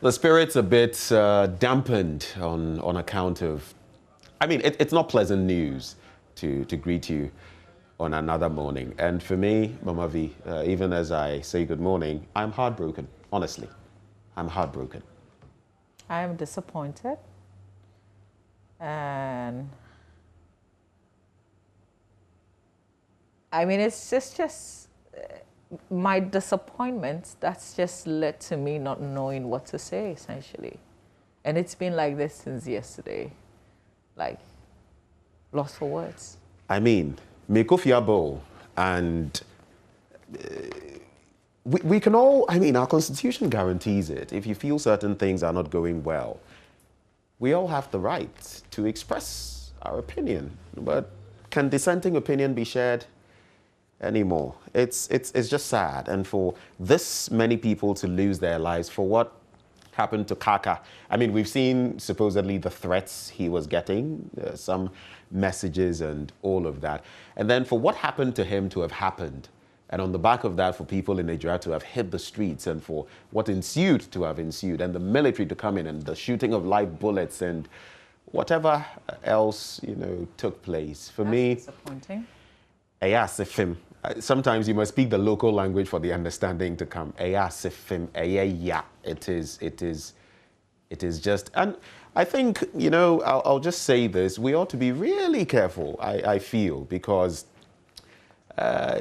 The spirit's a bit dampened on account of, I mean, it's not pleasant news to greet you on another morning. And for me, Mama V, even as I say good morning, I'm heartbroken, honestly. I'm heartbroken. I am disappointed. And I mean, it's just my disappointment that's just led to me not knowing what to say, essentially. And it's been like this since yesterday. Like, lost for words. I mean, Mekofiabo, and we can all, I mean, our constitution guarantees it. If you feel certain things are not going well, we all have the right to express our opinion. But can dissenting opinion be shared anymore? It's just sad. And for this many people to lose their lives for what happened to Kaka. I mean, we've seen supposedly the threats he was getting, some messages and all of that. And then for what happened to him to have happened, and on the back of that, for people in Nigeria to have hit the streets, and for what ensued to have ensued, and the military to come in, and the shooting of live bullets, and whatever else, you know, took place. For me, disappointing. Sometimes you must speak the local language for the understanding to come. It is just, and I think, you know, I'll just say this, we ought to be really careful, I feel, because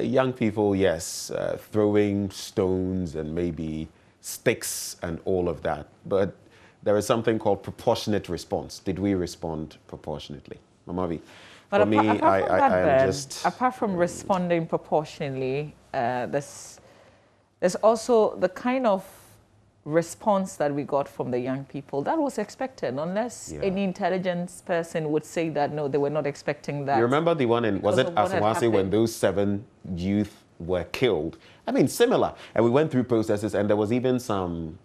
young people, yes, throwing stones and maybe sticks and all of that, but there is something called proportionate response. Did we respond proportionately? Mamavi? But apart from Mm. responding proportionally, there's also the kind of response that we got from the young people that was expected, unless any intelligence person would say that no, they were not expecting that. You remember the one in, was it Asawase, when those 7 youth were killed? I mean, similar. And we went through processes, and there was even some,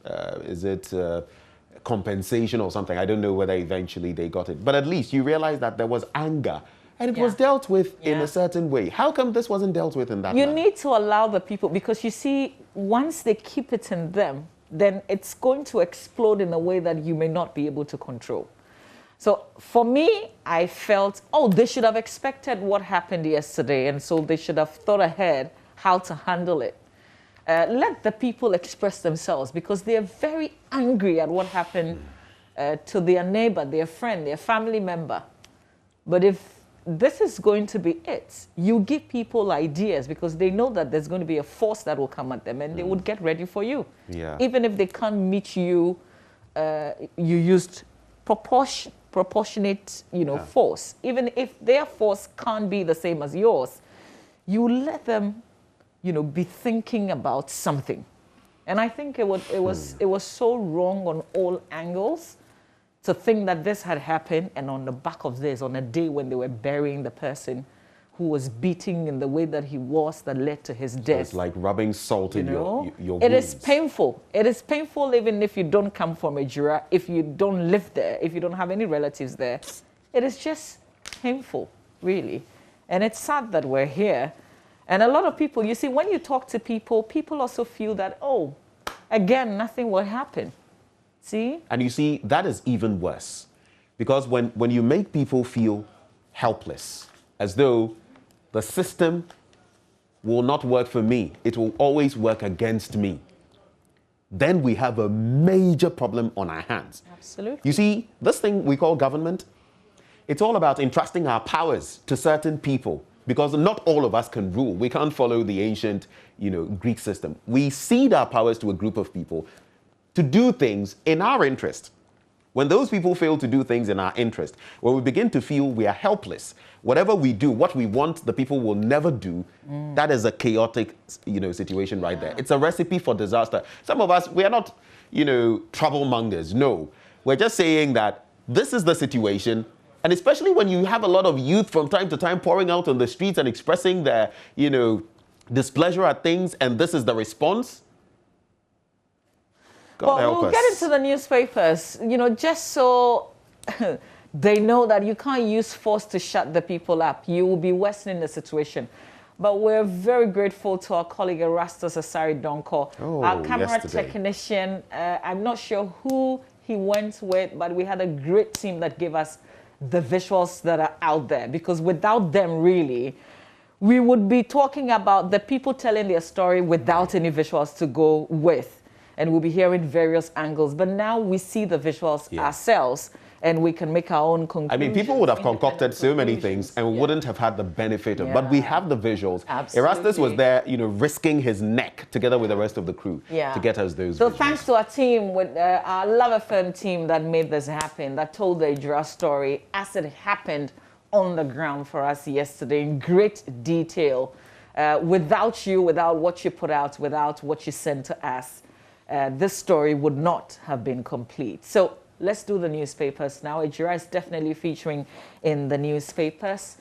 compensation or something. I don't know whether eventually they got it. But at least you realize that there was anger, and it was dealt with in a certain way. How come this wasn't dealt with in that You manner? need to allow the people, because you see, once they keep it in them, then it's going to explode in a way that you may not be able to control. So for me, I felt, oh, they should have expected what happened yesterday, and so they should have thought ahead how to handle it. Let the people express themselves, because they are very angry at what happened to their neighbor, their friend, their family member. But if this is going to be it, you give people ideas, because they know that there's going to be a force that will come at them, and they would get ready for you. Yeah. Even if they can't meet you, you used proportionate, force. Even if their force can't be the same as yours, you let them, be thinking about something. And I think it was so wrong on all angles to think that this had happened, and on the back of this, on a day when they were burying the person who was beating in the way that he was, that led to his death. It's like rubbing salt in your wounds. It is painful. It is painful even if you don't come from a Jura, if you don't live there, if you don't have any relatives there. It is just painful, really. And it's sad that we're here. And a lot of people, you see, when you talk to people, people also feel that, oh, again, nothing will happen. See? And you see, that is even worse. Because when you make people feel helpless, as though the system will not work for me, it will always work against me, then we have a major problem on our hands. Absolutely. You see, this thing we call government, it's all about entrusting our powers to certain people, because not all of us can rule. We can't follow the ancient, Greek system. We cede our powers to a group of people to do things in our interest. When those people fail to do things in our interest, when we begin to feel we are helpless, whatever we do, what we want, the people will never do, that is a chaotic, situation right there. It's a recipe for disaster. Some of us, we are not, troublemongers. No, we're just saying that this is the situation. And especially when you have a lot of youth from time to time pouring out on the streets and expressing their, displeasure at things, and this is the response. God help us. We'll get into the newspapers, just so they know that you can't use force to shut the people up. You will be worsening the situation. But we're very grateful to our colleague Erastus Asari Donko, our camera technician. I'm not sure who he went with, but we had a great team that gave us the visuals that are out there, because without them, really, we would be talking about the people telling their story without any visuals to go with. And we'll be hearing various angles. But now we see the visuals ourselves, and we can make our own conclusions. I mean, people would have concocted so many things and wouldn't have had the benefit of, but we have the visuals. Absolutely. Erastus was there, you know, risking his neck together with the rest of the crew to get us those So visuals. Thanks to our team, with our Love FM team that made this happen, that told the Ijura story as it happened on the ground for us yesterday in great detail. Without you, without what you put out, without what you sent to us, this story would not have been complete. So let's do the newspapers now. Ijura is definitely featuring in the newspapers.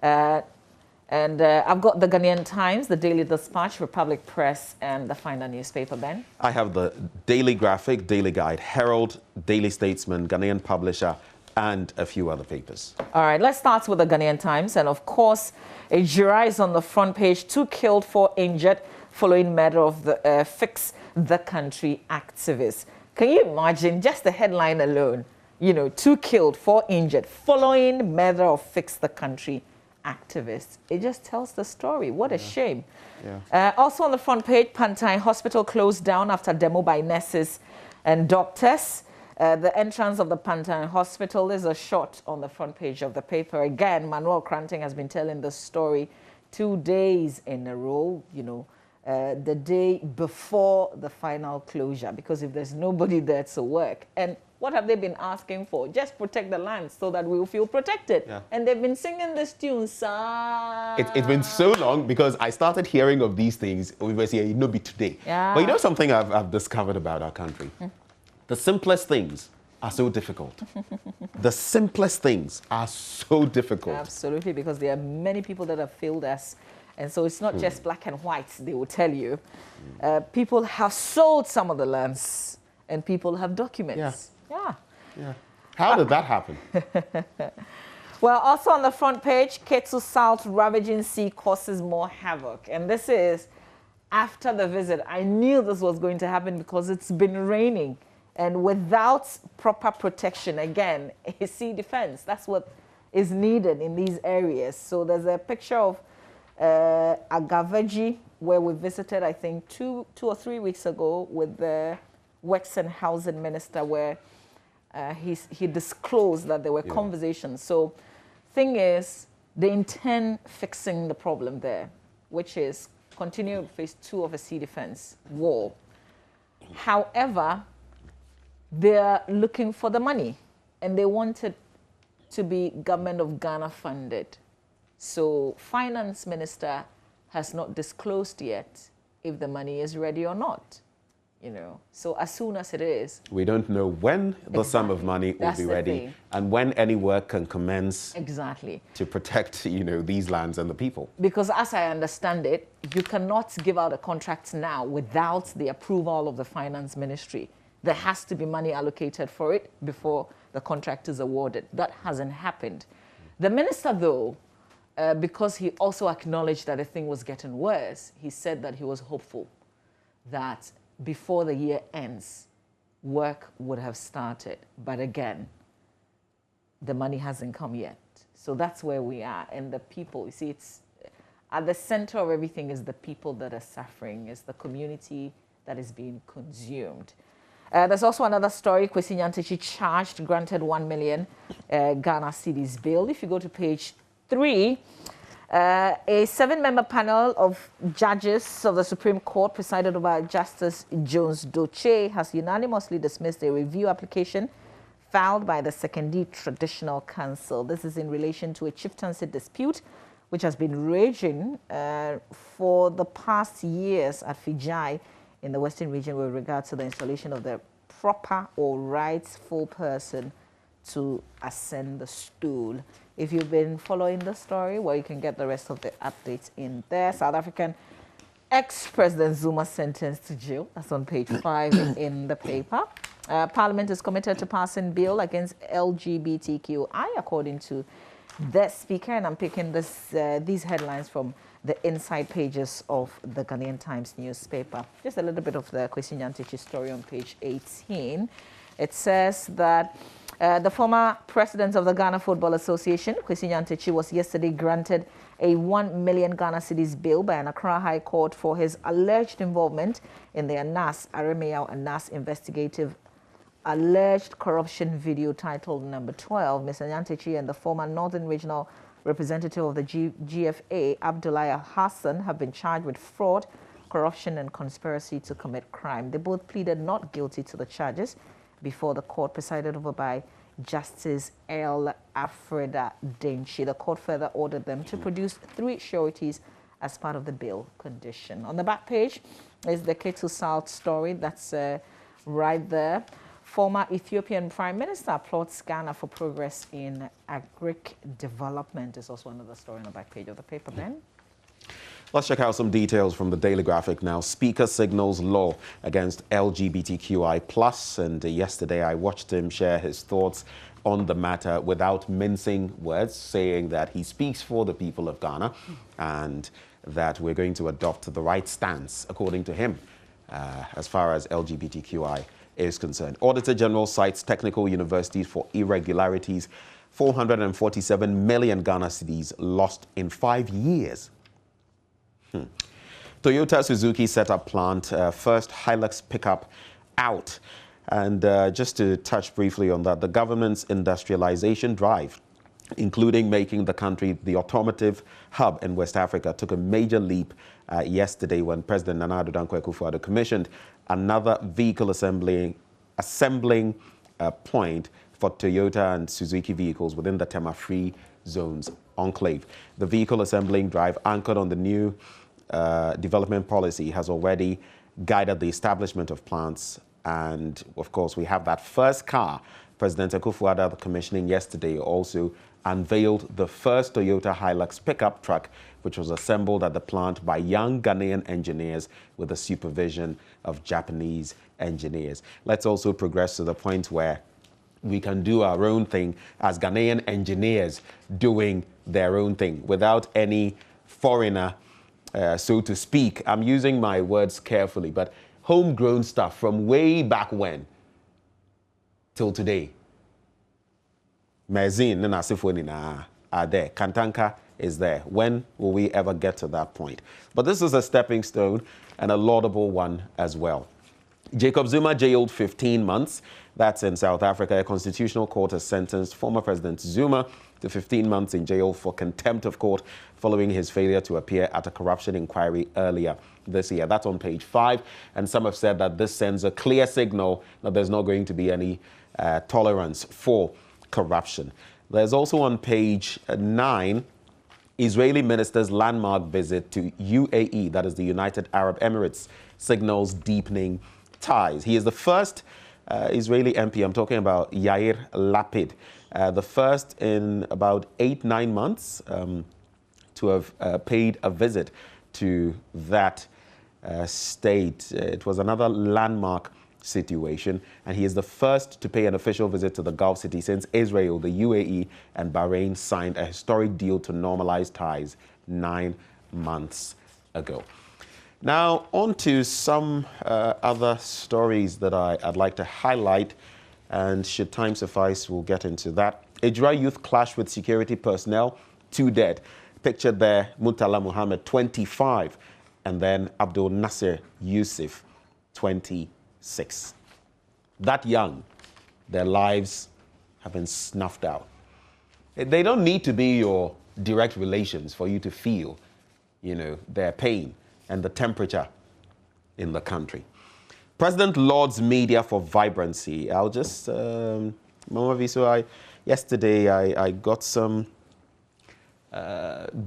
And I've got the Ghanaian Times, the Daily Dispatch, Republic Press, and the Finder newspaper, Ben. I have the Daily Graphic, Daily Guide, Herald, Daily Statesman, Ghanaian Publisher, and a few other papers. All right, let's start with the Ghanaian Times. And of course, Ijura is on the front page, 2 killed, 4 injured, following murder of the Fix the Country activist. Can you imagine just the headline alone? You know, 2 killed, 4 injured, following murder of Fix the Country activists. It just tells the story. What a shame. Also on the front page, Pantine Hospital closed down after demo by nurses and doctors. The entrance of the Pantine Hospital is a shot on the front page of the paper. Again, Manuel Kranting has been telling the story 2 days in a row, you know, the day before the final closure, because if there's nobody there to work. And what have they been asking for? Just protect the land so that we will feel protected. And they've been singing this tune, It's been so long, because I started hearing of these things, we were saying, it no be today. But you know something I've discovered about our country? The simplest things are so difficult. The simplest things are so difficult. Absolutely, because there are many people that have failed us. And so it's not just black and white, they will tell you. People have sold some of the lands, and people have documents. How did that happen? Well, also on the front page, Ketu Salt ravaging sea causes more havoc. And this is after the visit. I knew this was going to happen because it's been raining. And without proper protection, again, a sea defense, that's what is needed in these areas. So there's a picture of Agavaji, where we visited, I think, two or 3 weeks ago with the Works and Housing Minister, where he disclosed that there were conversations. So thing is, they intend fixing the problem there, which is continue phase 2 of a sea defense wall. However, they're looking for the money, and they want it to be government of Ghana funded. So finance minister has not disclosed yet if the money is ready or not. You know, so as soon as it is, we don't know when the sum of money will be ready and when any work can commence to protect, you know, these lands and the people. Because as I understand it, you cannot give out a contract now without the approval of the finance ministry. There has to be money allocated for it before the contract is awarded. That hasn't happened. The minister, though, because he also acknowledged that the thing was getting worse, he said that he was hopeful that before the year ends, work would have started. But again, the money hasn't come yet. So that's where we are. And the people, you see, it's at the center of everything is the people that are suffering, is the community that is being consumed. There's also another story. Kwesi Nyantakyi charged, granted 1 million Ghana cedis bail. If you go to page 3, a 7-member panel of judges of the Supreme Court, presided over Justice Jones Doche, has unanimously dismissed a review application filed by the Sekondi Traditional Council. This is in relation to a chieftaincy dispute which has been raging for the past years at Fijai in the Western region with regard to the installation of the proper or rightful person to ascend the stool. If you've been following the story, well, you can get the rest of the updates in there. South African ex-President Zuma sentenced to jail. That's on page 5 in the paper. Parliament is committed to passing bill against LGBTQI, according to the Speaker. And I'm picking these headlines from the inside pages of the Ghanaian Times newspaper. Just a little bit of the Kwesi Nyantakyi story on page 18. It says that the former president of the Ghana Football Association, Kwesi Nyantakyi, was yesterday granted a 1 million Ghana cedis bail by an Accra High Court for his alleged involvement in the Aremeyao Anas investigative alleged corruption video titled Number 12. Mr. Nyantakyi and the former Northern Regional representative of the GFA, Abdullah Hassan, have been charged with fraud, corruption, and conspiracy to commit crime. They both pleaded not guilty to the charges before the court presided over by Justice El Afrida Denchi. The court further ordered them to produce 3 sureties as part of the bail condition. On the back page is the Ketu South story. That's right there. Former Ethiopian Prime Minister applauds Ghana for progress in agric development. Is also another story on the back page of the paper, Ben. Let's check out some details from the Daily Graphic now. Speaker signals law against LGBTQI+. And yesterday I watched him share his thoughts on the matter without mincing words, saying that he speaks for the people of Ghana and that we're going to adopt the right stance, according to him, as far as LGBTQI is concerned. Auditor General cites technical universities for irregularities. 447 million Ghana cedis lost in 5 years. Toyota Suzuki set up plant, first Hilux pickup out. And just to touch briefly on that, the government's industrialization drive, including making the country the automotive hub in West Africa, took a major leap yesterday when President Nana Addo Dankwa Akufo-Addo commissioned another vehicle assembling point for Toyota and Suzuki vehicles within the Tema-Free Zones enclave. The vehicle assembling drive, anchored on the new development policy, has already guided the establishment of plants. And of course, we have that first car. President Akufo-Addo commissioning yesterday also unveiled the first Toyota Hilux pickup truck, which was assembled at the plant by young Ghanaian engineers with the supervision of Japanese engineers. Let's also progress to the point where we can do our own thing as Ghanaian engineers doing their own thing without any foreigner, so to speak. I'm using my words carefully, but homegrown stuff from way back when till today. Mazin and Asifwenina are there. Kantanka is there. When will we ever get to that point? But this is a stepping stone and a laudable one as well. Jacob Zuma jailed 15 months. That's in South Africa. A constitutional court has sentenced former President Zuma to 15 months in jail for contempt of court following his failure to appear at a corruption inquiry earlier this year. That's on page 5. And some have said that this sends a clear signal that there's not going to be any tolerance for corruption. There's also on page 9, Israeli minister's landmark visit to UAE, that is the United Arab Emirates, signals deepening ties. He is the first Israeli MP, I'm talking about Yair Lapid, the first in about 8-9 months to have paid a visit to that state. It was another landmark situation, and he is the first to pay an official visit to the Gulf city since Israel, the UAE, and Bahrain signed a historic deal to normalize ties 9 months ago. Now, on to some other stories that I'd like to highlight, and should time suffice, we'll get into that. Ejura youth clash with security personnel, 2 dead. Pictured there, Mutala Muhammad, 25, and then Abdul Nasser Yusuf, 26. That young, their lives have been snuffed out. They don't need to be your direct relations for you to feel, their pain and the temperature in the country. President lauds media for vibrancy. I'll just, Mama Viso, yesterday I got some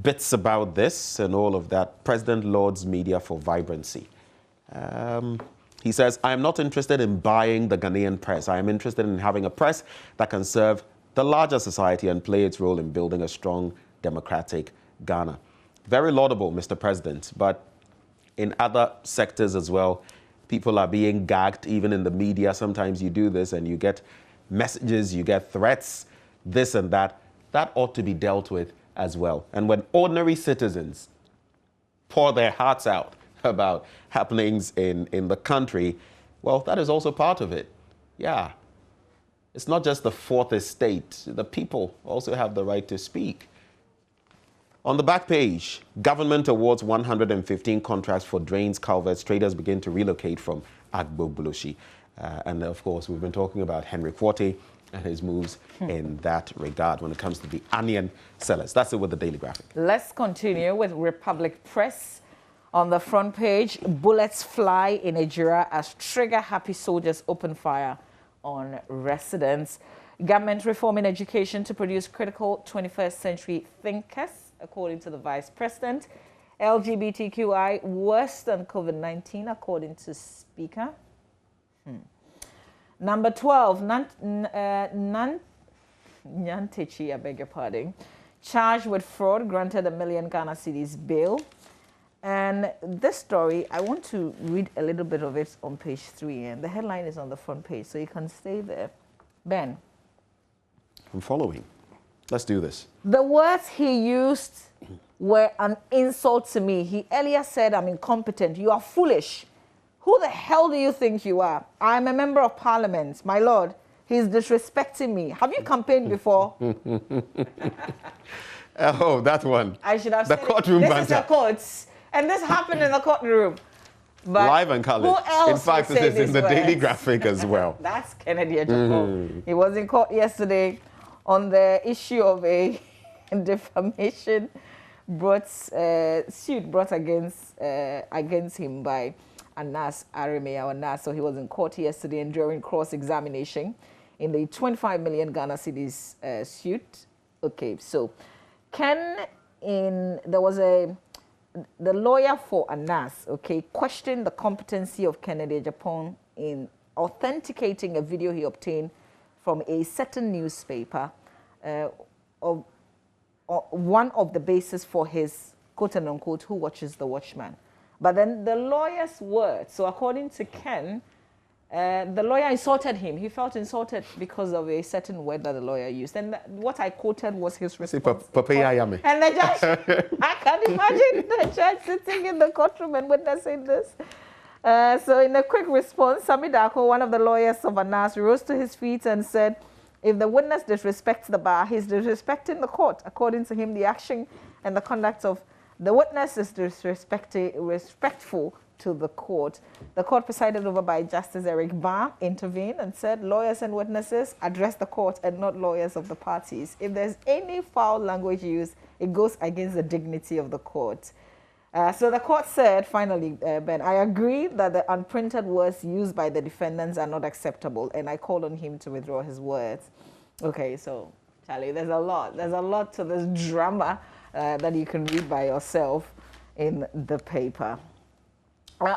bits about this and all of that. President lauds media for vibrancy. He says, I am not interested in buying the Ghanaian press. I am interested in having a press that can serve the larger society and play its role in building a strong, democratic Ghana. Very laudable, Mr. President, but in other sectors as well, people are being gagged, even in the media. Sometimes you do this and you get messages, you get threats, this and that. That ought to be dealt with as well. And when ordinary citizens pour their hearts out about happenings in the country, well, that is also part of it. Yeah. It's not just the fourth estate. The people also have the right to speak. On the back page, government awards 115 contracts for drains, culverts. Traders begin to relocate from Agbogbloshi. And of course, we've been talking about Henry Quartey and his moves in that regard when it comes to the onion sellers. That's it with the Daily Graphic. Let's continue with Republic Press. On the front page, bullets fly in Nigeria as trigger-happy soldiers open fire on residents. Government reform in education to produce critical 21st century thinkers, according to the Vice President. LGBTQI worse than COVID-19, according to Speaker. Number 12, Nyantechi, I beg your pardon, charged with fraud, granted $1 million Ghana cedis bail. And this story, I want to read a little bit of it on page 3, and the headline is on the front page, so you can stay there. Ben. I'm following. Let's do this. The words he used were an insult to me. He earlier said, I'm incompetent. You are foolish. Who the hell do you think you are? I'm a member of parliament. My lord, he's disrespecting me. Have you campaigned before? Oh, that one. I should have the said courtroom this banter. is a court. And this happened in the courtroom. But live and colored. Who else in fact, would say this is in the these Daily words? Graphic as well. That's Kennedy Ejiofor. He was in court yesterday on the issue of a defamation suit brought against him by Anas Arimea Anas. So he was in court yesterday and during cross-examination in the 25 million Ghana cedis suit. Okay, so the lawyer for Anas, questioned the competency of Kennedy Ejiofor in authenticating a video he obtained from a certain newspaper of one of the basis for his quote-unquote who watches the watchman. But then the lawyer's words, so according to Ken, the lawyer insulted him. He felt insulted because of a certain word that the lawyer used. And what I quoted was his response. And the judge, I can imagine the judge sitting in the courtroom and witnessing this. So in a quick response, Sami Dako, one of the lawyers of Anas, rose to his feet and said, if the witness disrespects the bar, he's disrespecting the court. According to him, the action and the conduct of the witness is respectful to the court. The court presided over by Justice Eric Barr intervened and said lawyers and witnesses address the court and not lawyers of the parties. If there's any foul language used, it goes against the dignity of the court. So the court said, finally, Ben, I agree that the unprinted words used by the defendants are not acceptable, and I called on him to withdraw his words. Okay, so, Charlie, there's a lot to this drama that you can read by yourself in the paper.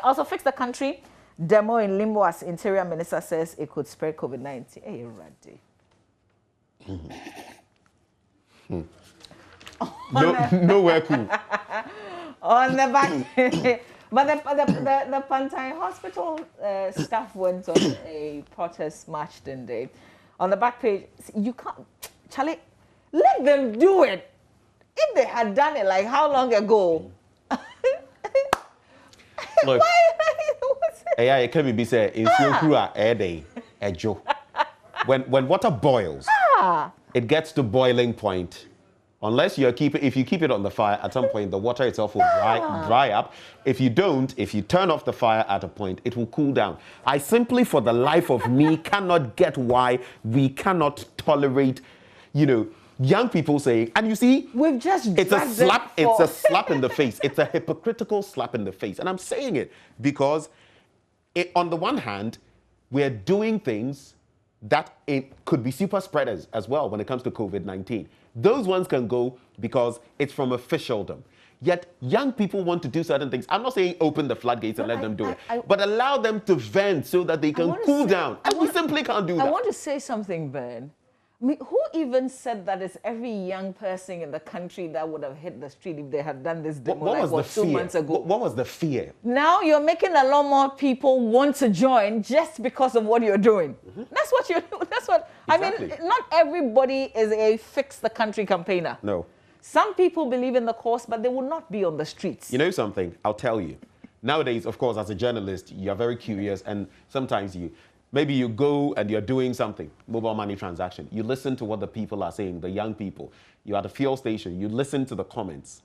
Also, fix the country. Demo in limbo as Interior Minister says it could spread COVID-19. Hey, Raddy. Nowhere cool. On the back, but the Pantai Hospital staff went on a protest march, didn't they? On the back page, you can't, Charlie, let them do it. If they had done it, like how long ago? Look, it can be said, in when water boils, it gets to boiling point. Unless if you keep it on the fire, at some point the water itself will dry up. If you don't, if you turn off the fire at a point, it will cool down. I simply, for the life of me, cannot get why we cannot tolerate, young people saying, and you see, we've just it's a slap. It's a slap in the face. It's a hypocritical slap in the face, and I'm saying it because, on the one hand, we're doing things that it could be super spreaders as well when it comes to COVID-19. Those ones can go because it's from officialdom. Yet young people want to do certain things. I'm not saying open the floodgates and let them do it, but allow them to vent so that they can cool down. And we simply can't do that. I want to say something, Ben. I mean, who even said that it's every young person in the country that would have hit the street if they had done this demo 2 months ago? What was the fear? Now you're making a lot more people want to join just because of what you're doing. Mm-hmm. That's what you're doing. That's what, exactly. I mean, not everybody is a fix the country campaigner. No. Some people believe in the cause, but they will not be on the streets. You know something? I'll tell you. Nowadays, of course, as a journalist, you're very curious, and sometimes maybe you go and you're doing something, mobile money transaction. You listen to what the people are saying, the young people. You're at a fuel station, you listen to the comments.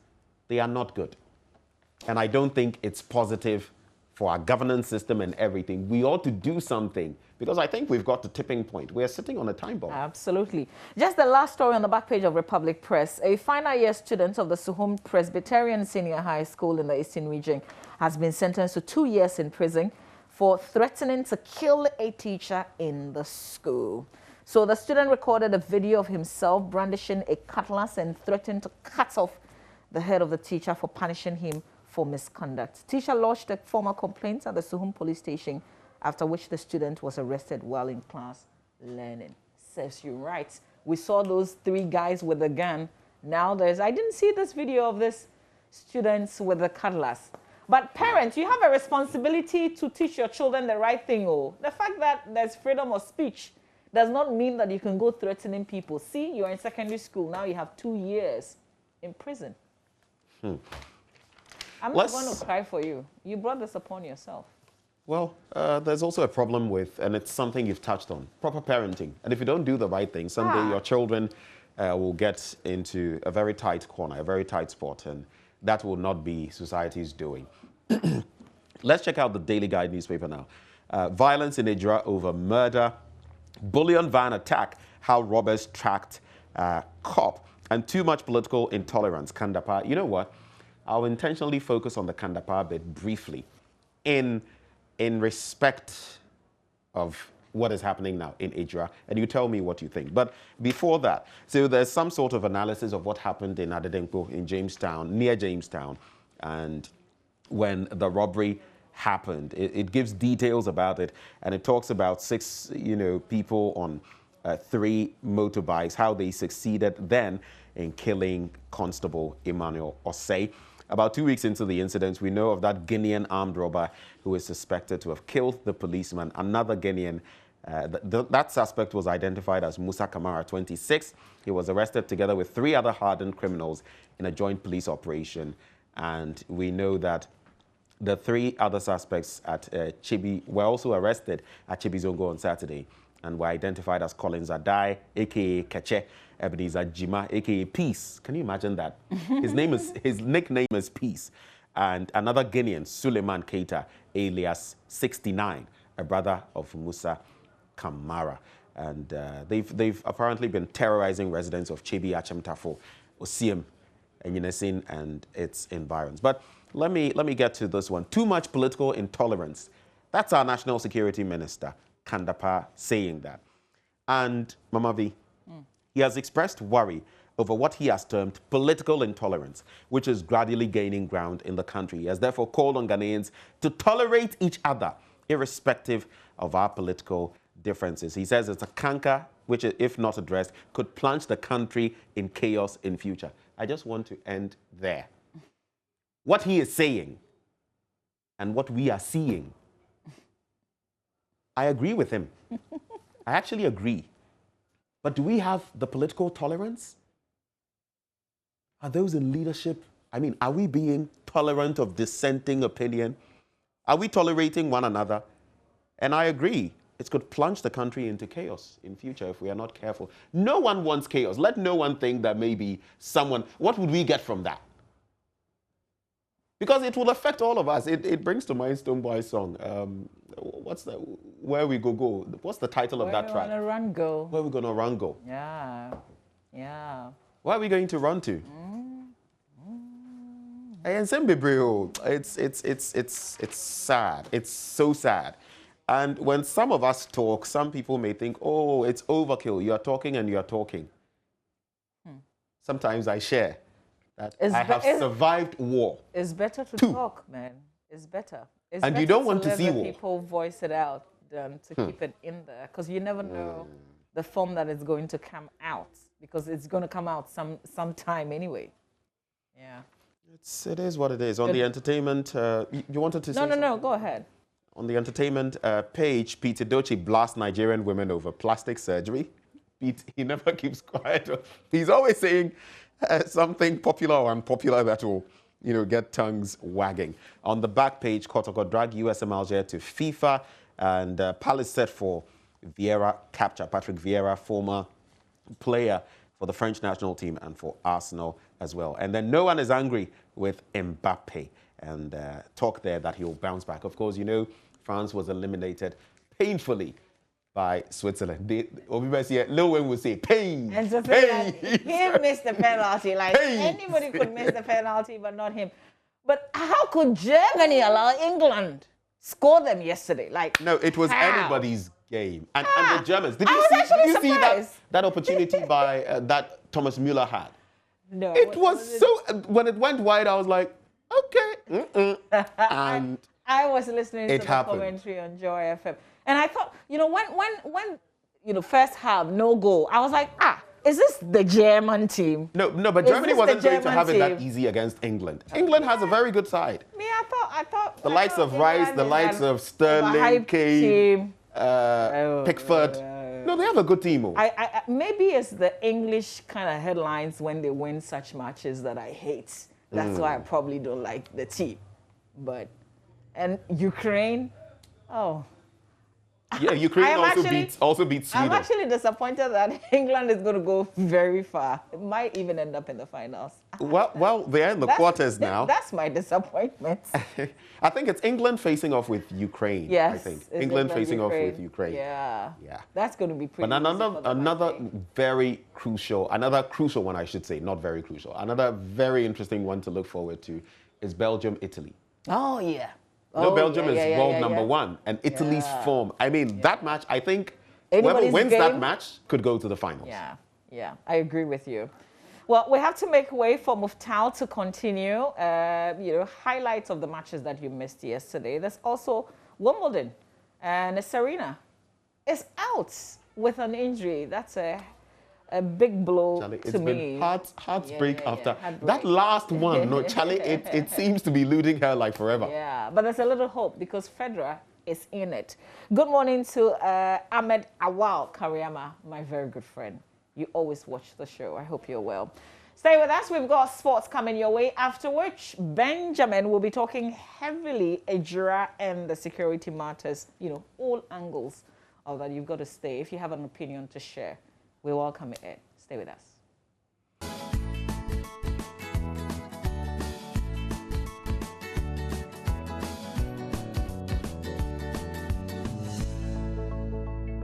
They are not good. And I don't think it's positive for our governance system and everything. We ought to do something, because I think we've got the tipping point. We're sitting on a time bomb. Absolutely. Just the last story on the back page of Republic Press. A final year student of the Suhum Presbyterian Senior High School in the Eastern Region has been sentenced to 2 years in prison for threatening to kill a teacher in the school. So the student recorded a video of himself brandishing a cutlass and threatened to cut off the head of the teacher for punishing him for misconduct. Teacher lodged a formal complaint at the Suhum police station, after which the student was arrested while in class learning. Serves you right. We saw those 3 guys with a gun. Now I didn't see this video of this students with the cutlass. But parents, you have a responsibility to teach your children the right thing. Oh, the fact that there's freedom of speech does not mean that you can go threatening people. See, you're in secondary school. Now you have 2 years in prison. I'm not going to cry for you. You brought this upon yourself. Well, there's also a problem with, and it's something you've touched on, proper parenting. And if you don't do the right thing, someday your children will get into a very tight corner, a very tight spot, and that will not be society's doing. Let's check out the Daily Guide newspaper now. Violence in Idra over murder, bullion van attack, how robbers tracked cop, and too much political intolerance. Kandapa. You know what? I'll intentionally focus on the Kandapa bit briefly in respect of what is happening now in Idra, and you tell me what you think. But before that, so there's some sort of analysis of what happened in Adedenko in Jamestown, near Jamestown, and when the robbery happened. It gives details about it, and it talks about 6, people on 3 motorbikes, how they succeeded then in killing Constable Emmanuel Osei. About 2 weeks into the incident, we know of that Ghanaian armed robber who is suspected to have killed the policeman. Another Ghanaian, that suspect was identified as Musa Kamara, 26. He was arrested together with 3 other hardened criminals in a joint police operation. And we know that the 3 other suspects at Chibi were also arrested at Chibi Zongo on Saturday and were identified as Collins Adai, a.k.a. Keche, Ebenezer Jima, a.k.a. Peace. Can you imagine that? His nickname is Peace. And another Guinean, Suleiman Keita, alias 69, a brother of Musa Kamara. And they've apparently been terrorizing residents of Chibi, Achemtafo, Osiem, and Yunesin and its environs. But let me get to this one. Too much political intolerance. That's our National Security Minister, Kandapa, saying that. And Mama V, he has expressed worry over what he has termed political intolerance, which is gradually gaining ground in the country. He has therefore called on Ghanaians to tolerate each other, irrespective of our political differences. He says it's a canker which, if not addressed, could plunge the country in chaos in future. I just want to end there. What he is saying and what we are seeing, I agree with him. I actually agree. But do we have the political tolerance? Are those in leadership? Are we being tolerant of dissenting opinion? Are we tolerating one another? And I agree, it could plunge the country into chaos in future if we are not careful. No one wants chaos. Let no one think that maybe someone, what would we get from that? Because it will affect all of us. It brings to mind Stonebwoy's song. What's the Where We Go Go? What's the title of that track? Where we gonna run go? Where we gonna run go? Yeah, yeah. Where are we going to run to? It's sad. It's so sad. And when some of us talk, some people may think, oh, it's overkill. You're talking and you're talking. Sometimes I share that I have survived war. It's better to talk, man. It's better. It's and better you don't want to see war. People voice it out than to keep it in there, because you never know the form that it's going to come out, because it's going to come out sometime anyway. Yeah. It is what it is. On the entertainment, you wanted to say something? No, go ahead. On the entertainment page, Peter Dochi blasts Nigerian women over plastic surgery. Pete, he never keeps quiet. He's always saying, Something popular or unpopular that will, get tongues wagging. On the back page, Kotoko drag USM Alger to FIFA, and Palace set for Vieira capture. Patrick Vieira, former player for the French national team and for Arsenal as well. And then no one is angry with Mbappe, and talk there that he'll bounce back. Of course, France was eliminated painfully by Switzerland. Lil Wayne would say, pain, and so pain. He missed the penalty. Like, pain. Anybody could miss the penalty, but not him. But how could Germany allow England score them yesterday? Like, no, it was how? anybody's game. And the Germans, did I you was see surprised. that opportunity by that Thomas Müller had? No. It was so, when it went wide, I was like, okay. And I was listening to the happened. commentary on Joy FM. And I thought, when first half, no goal, I was like, is this the German team? No, but Germany wasn't going to have it that easy against England. England has a very good side. Me, I thought. The likes of Rice, the likes of Sterling, Kane, Pickford. No, they have a good team. Maybe it's the English kind of headlines when they win such matches that I hate. That's why I probably don't like the team. And Ukraine, yeah, Ukraine also beats Sweden. I'm actually disappointed that England is going to go very far. It might even end up in the finals. Well, they're in the quarters now. That's my disappointment. I think it's England facing off with Ukraine. Yes, I think England facing off with Ukraine. Yeah. Yeah. That's going to be pretty. But another crucial one, I should say, not very crucial. Another very interesting one to look forward to is Belgium, Italy. Oh yeah. Belgium is world number one, and Italy's form. I mean, that match, I think whoever wins that match could go to the finals. Yeah, I agree with you. Well, we have to make way for Muftal to continue. Highlights of the matches that you missed yesterday. There's also Wimbledon, and Serena is out with an injury. That's a big blow Charlie, to me. Heartbreak after that last one. No, Charlie, it seems to be eluding her like forever. Yeah, but there's a little hope because Federer is in it. Good morning to Ahmed Awal Karyama, my very good friend. You always watch the show. I hope you're well. Stay with us. We've got sports coming your way, after which Benjamin will be talking heavily Ejura and the security matters, all angles of that. You've got to stay. If you have an opinion to share, we welcome it. Stay with us.